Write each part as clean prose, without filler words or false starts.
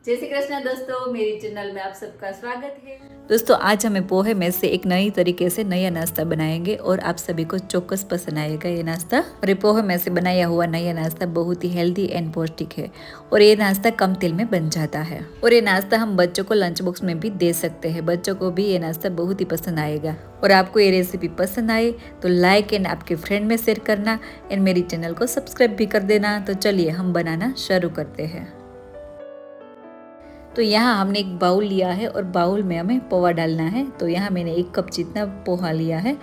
जय श्री कृष्ण दोस्तों, मेरी चैनल में आप सबका स्वागत है। दोस्तों आज हमें पोहे में से एक नई तरीके से नया नाश्ता बनाएंगे और आप सभी को चौक्कस पसंद आएगा ये नाश्ता। और ये पोहे में से बनाया हुआ नया नाश्ता बहुत ही हेल्दी एंड पौष्टिक है और ये नाश्ता कम तेल में बन जाता है। और ये नाश्ता हम बच्चों को लंच बॉक्स में भी दे सकते हैं, बच्चों को भी ये नाश्ता बहुत ही पसंद आएगा। और आपको ये रेसिपी पसंद आए तो लाइक एंड आपके फ्रेंड में शेयर करना एंड मेरी चैनल को सब्सक्राइब भी कर देना। तो चलिए हम बनाना शुरू करते हैं। तो यहाँ हमने एक बाउल लिया है और बाउल में हमें पोहा डालना है। तो यहाँ मैंने 1 कप जितना पोहा लिया है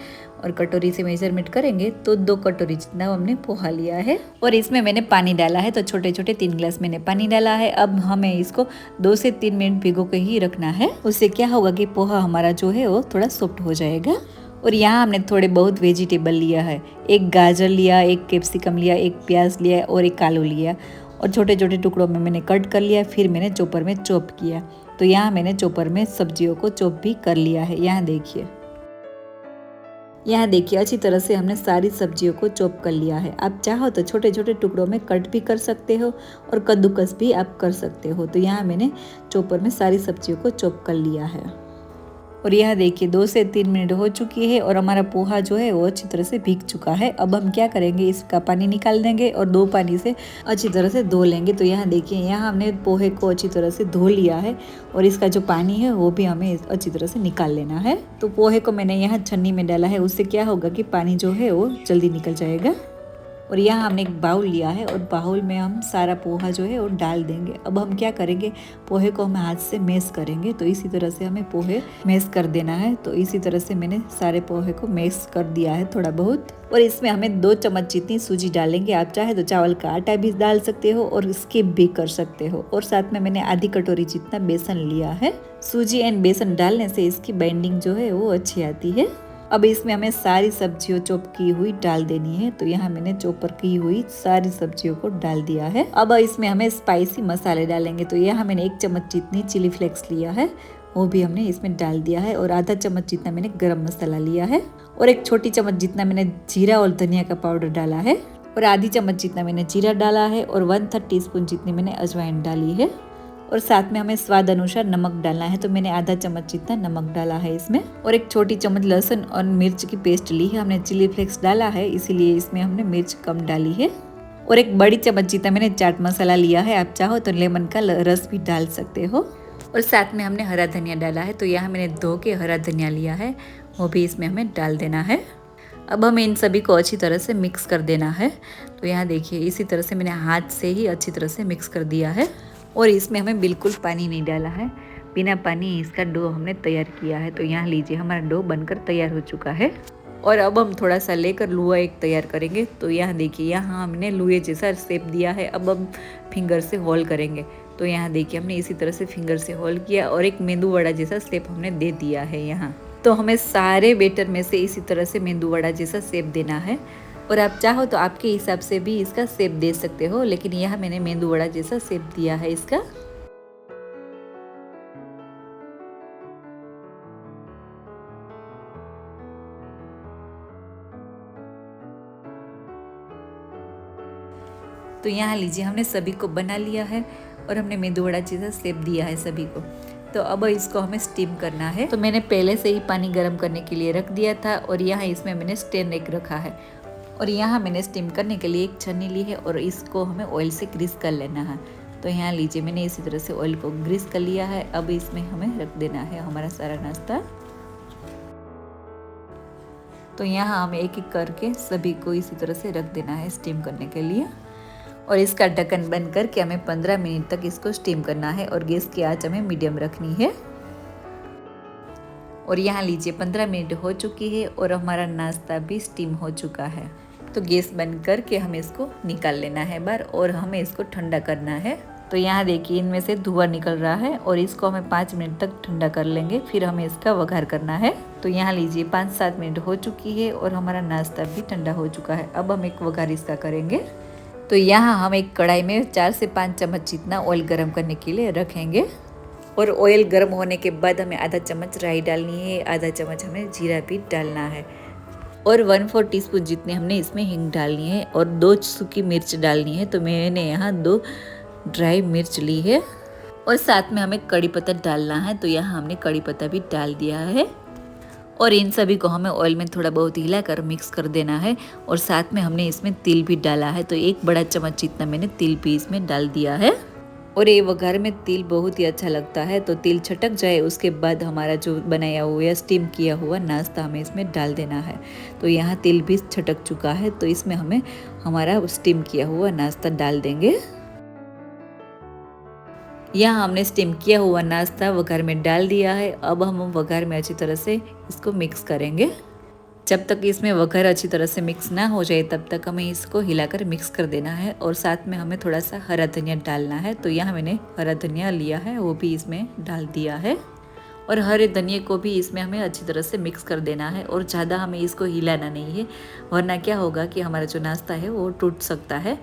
और कटोरी से मेजरमेंट करेंगे तो 2 कटोरी जितना हमने पोहा लिया है। और इसमें मैंने पानी डाला है, तो छोटे छोटे 3 गिलास मैंने पानी डाला है। अब हमें इसको 2 से 3 मिनट भिगो के ही रखना है। उससे क्या होगा कि पोहा हमारा जो है वो थोड़ा सॉफ्ट हो जाएगा। और यहाँ हमने थोड़े बहुत वेजिटेबल लिया है, 1 गाजर लिया, 1 कैप्सिकम लिया, 1 प्याज लिया और 1 आलू लिया और छोटे छोटे टुकड़ों में मैंने कट कर लिया। फिर मैंने चॉपर में चॉप किया। तो यहाँ मैंने चॉपर में सब्जियों को चॉप भी कर लिया है। यहाँ देखिए अच्छी तरह से हमने सारी सब्जियों को चॉप कर लिया है। आप चाहो तो छोटे छोटे टुकड़ों में कट भी कर सकते हो और कद्दूकस भी आप कर सकते हो। तो यहाँ मैंने चॉपर में सारी सब्जियों को चॉप कर लिया है। और यह देखिए 2 से 3 मिनट हो चुकी है और हमारा पोहा जो है वो अच्छी तरह से भीग चुका है। अब हम क्या करेंगे, इसका पानी निकाल देंगे और 2 पानी से अच्छी तरह से धो लेंगे। तो यहाँ देखिए यहाँ हमने पोहे को अच्छी तरह से धो लिया है और इसका जो पानी है वो भी हमें अच्छी तरह से निकाल लेना है। तो पोहे को मैंने यहाँ छन्नी में डाला है, उससे क्या होगा कि पानी जो है वो जल्दी निकल जाएगा। और यहाँ हमने एक बाउल लिया है और बाउल में हम सारा पोहा जो है वो डाल देंगे। अब हम क्या करेंगे, पोहे को हम हाथ से मैश करेंगे। तो इसी तरह से हमें पोहे मैश कर देना है। तो इसी तरह से मैंने सारे पोहे को मैश कर दिया है थोड़ा बहुत। और इसमें हमें 2 चम्मच जितनी सूजी डालेंगे। आप चाहे तो चावल का आटा भी डाल सकते हो और स्किप भी कर सकते हो। और साथ में मैंने आधी कटोरी जितना बेसन लिया है। सूजी एंड बेसन डालने से इसकी बाइंडिंग जो है वो अच्छी आती है। अब इसमें हमें सारी सब्जियों चॉप की हुई डाल देनी है। तो यहाँ मैंने चॉपर की हुई सारी सब्जियों को डाल दिया है। अब इसमें हमें स्पाइसी मसाले डालेंगे। तो यहाँ मैंने 1 चम्मच जितनी चिली फ्लेक्स लिया है, वो भी हमने इसमें डाल दिया है। और आधा चम्मच जितना मैंने गरम मसाला लिया है और 1 छोटी चम्मच जितना मैंने जीरा और धनिया का पाउडर डाला है और आधी चम्मच जितना मैंने जीरा डाला है और 1/3 टीस्पून जितनी मैंने अजवाइन डाली है। और साथ में हमें स्वाद अनुसार नमक डालना है। तो मैंने आधा चम्मच जितना नमक डाला है इसमें। और 1 छोटी चम्मच लहसुन और मिर्च की पेस्ट ली है। हमने चिली फ्लेक्स डाला है इसीलिए इसमें हमने मिर्च कम डाली है। और 1 बड़ी चम्मच जितना मैंने चाट मसाला लिया है। आप चाहो तो लेमन का रस भी डाल सकते हो। और साथ में हमने हरा धनिया डाला है। तो यहाँ मैंने धो के हरा धनिया लिया है, वो भी इसमें हमें डाल देना है। अब हमें इन सभी को अच्छी तरह से मिक्स कर देना है। तो यहाँ देखिए इसी तरह से मैंने हाथ से ही अच्छी तरह से मिक्स कर दिया है। और इसमें हमें बिल्कुल पानी नहीं डाला है, बिना पानी इसका डो हमने तैयार किया है। तो यहाँ लीजिए हमारा डो बनकर तैयार हो चुका है। और अब हम थोड़ा सा लेकर लुआ एक तैयार करेंगे। तो यहाँ देखिए यहाँ हमने लुए जैसा शेप दिया है। अब हम फिंगर से होल करेंगे। तो यहाँ देखिए हमने इसी तरह से फिंगर से होल किया और एक मेंदू वड़ा जैसा शेप हमने दे दिया है यहाँ। तो हमें सारे बेटर में से इसी तरह से मेंदू वड़ा जैसा शेप देना है। और आप चाहो तो आपके हिसाब से भी इसका शेप दे सकते हो, लेकिन यहाँ मैंने मेंदू वड़ा जैसा शेप दिया है इसका। तो यहाँ लीजिए हमने सभी को बना लिया है और हमने मेंदू वड़ा जैसा शेप दिया है सभी को। तो अब इसको हमें स्टीम करना है। तो मैंने पहले से ही पानी गर्म करने के लिए रख दिया था और यहाँ इसमें मैंने स्टैंड एक रखा है। और यहाँ मैंने स्टीम करने के लिए एक छन्नी ली है और इसको हमें ऑयल से ग्रीस कर लेना है। तो यहाँ लीजिए मैंने इसी तरह से ऑयल को ग्रीस कर लिया है। अब इसमें हमें रख देना है हमारा सारा नाश्ता। तो यहाँ हमें एक एक करके सभी को इसी तरह से रख देना है स्टीम करने के लिए। और इसका ढक्कन बंद करके हमें 15 मिनट तक इसको स्टीम करना है और गैस की आंच हमें मीडियम रखनी है। और यहाँ लीजिए 15 मिनट हो चुकी है और हमारा नाश्ता भी स्टीम हो चुका है। तो गैस बंद करके हमें इसको निकाल लेना है बाहर और हमें इसको ठंडा करना है। तो यहाँ देखिए इनमें से धुआं निकल रहा है और इसको हमें 5 मिनट तक ठंडा कर लेंगे, फिर हमें इसका वघार करना है। तो यहाँ लीजिए 5-7 मिनट हो चुकी है और हमारा नाश्ता भी ठंडा हो चुका है। अब हम एक वघार इसका करेंगे। तो यहाँ हम एक कढ़ाई में 4 से 5 चम्मच जितना ऑयल गर्म करने के लिए रखेंगे। और ऑयल गर्म होने के बाद हमें आधा चम्मच राई डालनी है, आधा चम्मच हमें जीरा भी डालना है और 1/4 टीस्पून जितनी हमने इसमें हींग डालनी है और 2 सूखी मिर्च डालनी है। तो मैंने यहाँ 2 ड्राई मिर्च ली है और साथ में हमें कड़ी पत्ता डालना है, तो यहाँ हमने कड़ी पत्ता भी डाल दिया है और इन सभी को हमें ऑयल में थोड़ा बहुत हिलाकर मिक्स कर देना है। और साथ में हमने इसमें तिल भी डाला है, तो 1 बड़ा चम्मच जितना मैंने तिल भी इसमें डाल दिया है। और ये वघार में तिल बहुत ही अच्छा लगता है, तो तिल छटक जाए उसके बाद हमारा जो बनाया हुआ या स्टीम किया हुआ नाश्ता हमें इसमें डाल देना है। तो यहाँ तिल भी छटक चुका है, तो इसमें हमें हमारा स्टीम किया हुआ नाश्ता डाल देंगे। यहाँ हमने स्टीम किया हुआ नाश्ता वघार में डाल दिया है। अब हम वघार में अच्छी तरह से इसको मिक्स करेंगे। जब तक इसमें वघार अच्छी तरह से मिक्स ना हो जाए तब तक हमें इसको हिलाकर मिक्स कर देना है। और साथ में हमें थोड़ा सा हरा धनिया डालना है, तो यहाँ मैंने हरा धनिया लिया है, वो भी इसमें डाल दिया है। और हरे धनिया को भी इसमें हमें अच्छी तरह से मिक्स कर देना है और ज़्यादा हमें इसको हिलाना नहीं है, वरना क्या होगा कि हमारा जो नाश्ता है वो टूट सकता है।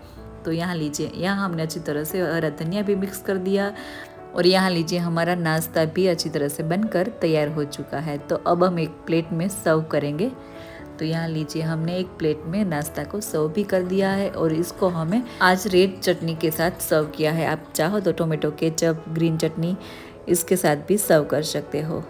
तो यहाँ लीजिए, यहाँ हमने अच्छी तरह से हरा धनिया भी मिक्स कर दिया और यहाँ लीजिए हमारा नाश्ता भी अच्छी तरह से बनकर तैयार हो चुका है। तो अब हम एक प्लेट में सर्व करेंगे। तो यहाँ लीजिए, हमने एक प्लेट में नाश्ता को सर्व भी कर दिया है और इसको हमें आज रेड चटनी के साथ सर्व किया है। आप चाहो तो टोमेटो केचप, ग्रीन चटनी इसके साथ भी सर्व कर सकते हो।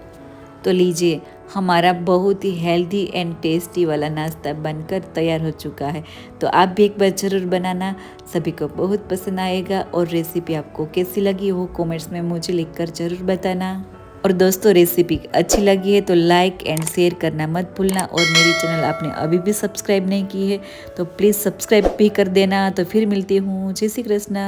तो लीजिए, हमारा बहुत ही हेल्दी एंड टेस्टी वाला नाश्ता बनकर तैयार हो चुका है। तो आप भी एक बार ज़रूर बनाना, सभी को बहुत पसंद आएगा। और रेसिपी आपको कैसी लगी वो कमेंट्स में मुझे लिखकर ज़रूर बताना। और दोस्तों, रेसिपी अच्छी लगी है तो लाइक एंड शेयर करना मत भूलना। और मेरी चैनल आपने अभी भी सब्सक्राइब नहीं की है तो प्लीज़ सब्सक्राइब भी कर देना। तो फिर मिलती हूँ। जय श्री कृष्णा।